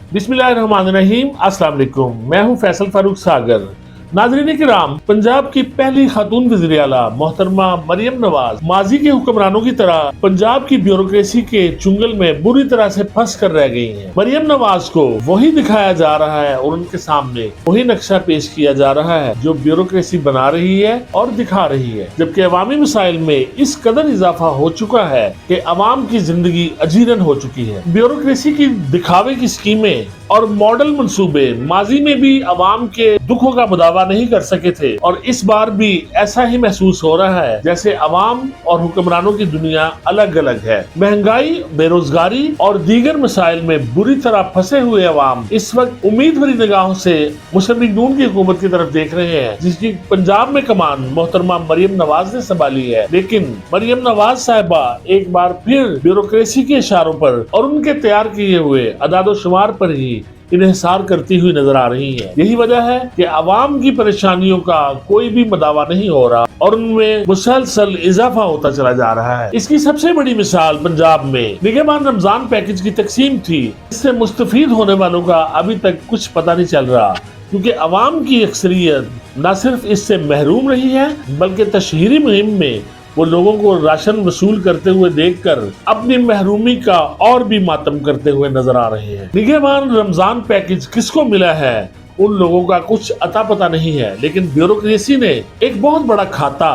बिस्मिल्लाहिर्रहमानिर्रहीम। अस्सलाम वालेकुम। मैं हूं फैसल फारूक सागर। नाज़रीन किराम, पंजाब की पहली खातून वज़ीर आला मोहतरमा मरियम नवाज माजी के हुक्मरानों की तरह पंजाब की ब्यूरोक्रेसी के चुंगल में बुरी तरह से फंस कर रह गई हैं। मरियम नवाज को वही दिखाया जा रहा है और उनके सामने वही नक्शा पेश किया जा रहा है जो ब्यूरोक्रेसी बना रही है और दिखा रही है, जबकि अवामी मसाइल में इस कदर इजाफा हो चुका है कि अवाम की जिंदगी अजीरन हो चुकी है। ब्यूरोक्रेसी की दिखावे की स्कीमें और मॉडल मंसूबे माजी में भी अवाम के दुखों का मुदावा नहीं कर सके थे और इस बार भी ऐसा ही महसूस हो रहा है जैसे अवाम और हुक्मरानों की दुनिया अलग अलग है। महंगाई, बेरोजगारी और दीगर मसाइल में बुरी तरह फंसे हुए अवाम इस वक्त उम्मीद भरी निगाहों से मुस्लिम लीग नून की हुकूमत की तरफ देख रहे हैं, जिसकी पंजाब में कमान मोहतरमा मरियम नवाज ने संभाली है। लेकिन मरियम नवाज साहिबा एक बार फिर ब्यूरोक्रेसी के इशारों पर और उनके तैयार किए हुए अदादो शुमार पर ही इन्हिसार करती हुई नजर आ रही है। यही वजह है कि अवाम की परेशानियों का कोई भी मदावा नहीं हो रहा और उनमें मुसलसल इजाफा होता चला जा रहा है। इसकी सबसे बड़ी मिसाल पंजाब में निगहबान रमजान पैकेज की तकसीम थी। इससे मुस्तफीद होने वालों का अभी तक कुछ पता नहीं चल रहा, क्योंकि अवाम की अक्सरियत न सिर्फ इससे महरूम रही है बल्कि तशहीरी मुहिम में वो लोगों को राशन वसूल करते हुए देखकर अपनी महरूमी का और भी मातम करते हुए नजर आ रहे हैं। निगहबान रमजान पैकेज किसको मिला है उन लोगों का कुछ अता पता नहीं है, लेकिन ब्यूरोक्रेसी ने एक बहुत बड़ा खाता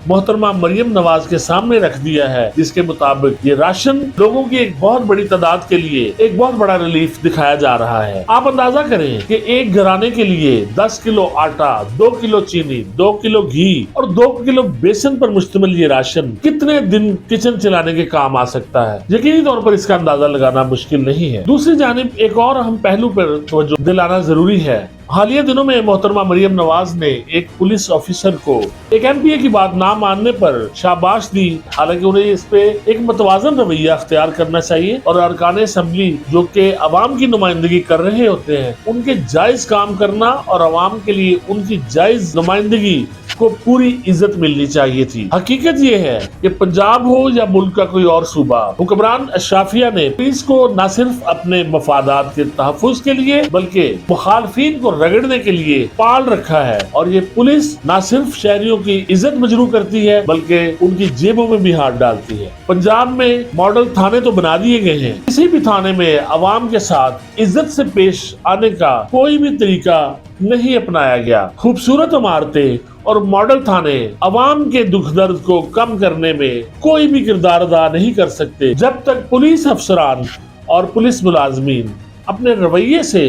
मोहतरमा मरियम नवाज के सामने रख दिया है, जिसके मुताबिक ये राशन लोगों की एक बहुत बड़ी तादाद के लिए एक बहुत बड़ा रिलीफ दिखाया जा रहा है। आप अंदाजा करें कि एक घराने के लिए 10 किलो आटा, 2 किलो चीनी, 2 किलो घी और 2 किलो बेसन पर मुश्तमिल ये राशन कितने दिन किचन चलाने के काम आ सकता है। यकीनी तौर पर इसका अंदाजा लगाना मुश्किल नहीं है। दूसरी जानिब एक और अहम पहलू पर तवज्जो दिलाना जरूरी है। हालिया दिनों में मोहतरमा मरियम नवाज ने एक पुलिस ऑफिसर को एक एमपीए की बात ना मानने पर शाबाश दी। हालांकि उन्हें इस पे एक मतवाजन रवैया अख्तियार करना चाहिए और अरकान असेंबली जो कि अवाम की नुमाइंदगी कर रहे होते हैं उनके जायज काम करना और अवाम के लिए उनकी जायज नुमाइंदगी को पूरी इज्जत मिलनी चाहिए थी। हकीकत ये है कि पंजाब हो या मुल्क का कोई और सूबा, हुक्मरान अशराफिया ने पुलिस को न सिर्फ अपने मफादात के तहफ़्फ़ुज़ के लिए बल्कि मुखालफिन को रगड़ने के लिए पाल रखा है। और ये पुलिस न सिर्फ शहरियों की इज्जत मजरू करती है बल्कि उनकी जेबों में भी हाथ डालती है। पंजाब में मॉडल थाने तो बना दिए गए हैं, किसी भी थाने में अवाम के साथ इज्जत से पेश आने का कोई भी तरीका नहीं अपनाया गया। खूबसूरत इमारतें और मॉडल थाने अवाम के दुख दर्द को कम करने में कोई भी किरदार अदा नहीं कर सकते जब तक पुलिस अफसरान और पुलिस मुलाजमीन अपने रवैये से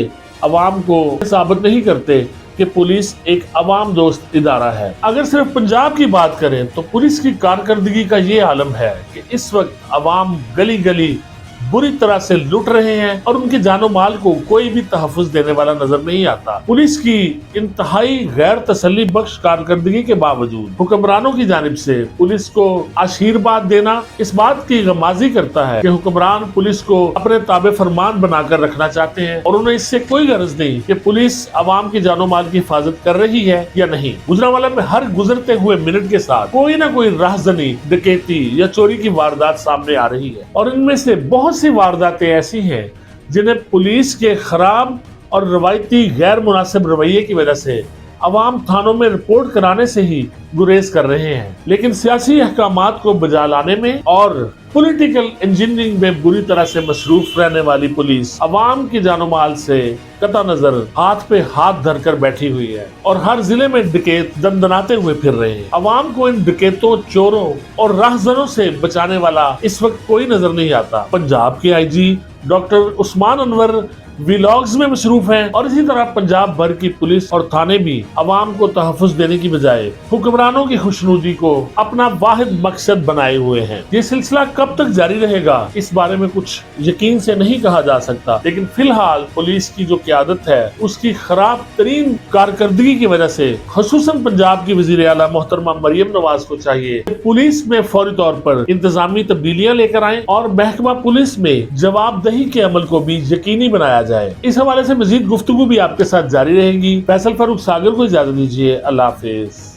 अवाम को साबित नहीं करते कि पुलिस एक अवाम दोस्त इदारा है। अगर सिर्फ पंजाब की बात करें तो पुलिस की कारकर्दगी का ये आलम है कि इस वक्त अवाम गली गली बुरी तरह से लुट रहे हैं और उनके जानो माल को कोई भी तहफ़्फ़ुज़ देने वाला नजर नहीं आता। पुलिस की इंतहाई गैर तसल्ली बख्श कारकर्दगी के बावजूद हुक्मरानों की जानिब से पुलिस को आशीर्वाद देना इस बात की गमाजी करता है कि हुक्मरान पुलिस को अपने ताबे फरमान बनाकर रखना चाहते हैं और उन्हें इससे कोई गरज नहीं कि पुलिस अवाम की जानो माल की हिफाजत कर रही है या नहीं। गुजरांवाला में हर गुजरते हुए मिनट के साथ कोई ना कोई राहजनी, डकैती या चोरी की वारदात सामने आ रही है और इनमें से बहुत सी वारदातें ऐसी हैं जिन्हें पुलिस के खराब और रवायती गैर मुनासिब रवैये की वजह से अवाम थानों में रिपोर्ट कराने से ही गुरेज कर रहे हैं। लेकिन सियासी अहकामात को बजा लाने में और पॉलिटिकल इंजीनियरिंग में बुरी तरह से मसरूफ रहने वाली पुलिस अवाम की जानो माल से कता नजर हाथ पे हाथ धरकर बैठी हुई है और हर जिले में डकैत दंदनाते हुए फिर रहे हैं। अवाम को इन डकैतों, चोरों और राहजनों से बचाने वाला इस वक्त कोई नजर नहीं आता। पंजाब के IG doctor Usman Anwar vlogs में मसरूफ हैं और इसी तरह पंजाब भर की पुलिस और थाने भी अवाम को तहफ़्फ़ुज़ देने की बजाय हुक्मरानों की खुशनुदी को अपना वाहिद मकसद बनाए हुए हैं। ये सिलसिला कब तक जारी रहेगा इस बारे में कुछ यकीन से नहीं कहा जा सकता, लेकिन फिलहाल पुलिस की जो क़यादत है उसकी खराब तरीन कारकर्दगी की वजह से खुसूसन पंजाब की वज़ीर आला मोहतरमा मरियम नवाज को चाहिए पुलिस में फौरी तौर पर इंतजामी तब्दीलियां लेकर आए और महकमा पुलिस में जवाबदेही के अमल को भी यकीनी बनाया जाए। इस हवाले से मजीद गुफ्तगू भी आपके साथ जारी रहेगी। फैसल फारूक सागर को इजाजत दीजिए। अल्लाह हाफिज।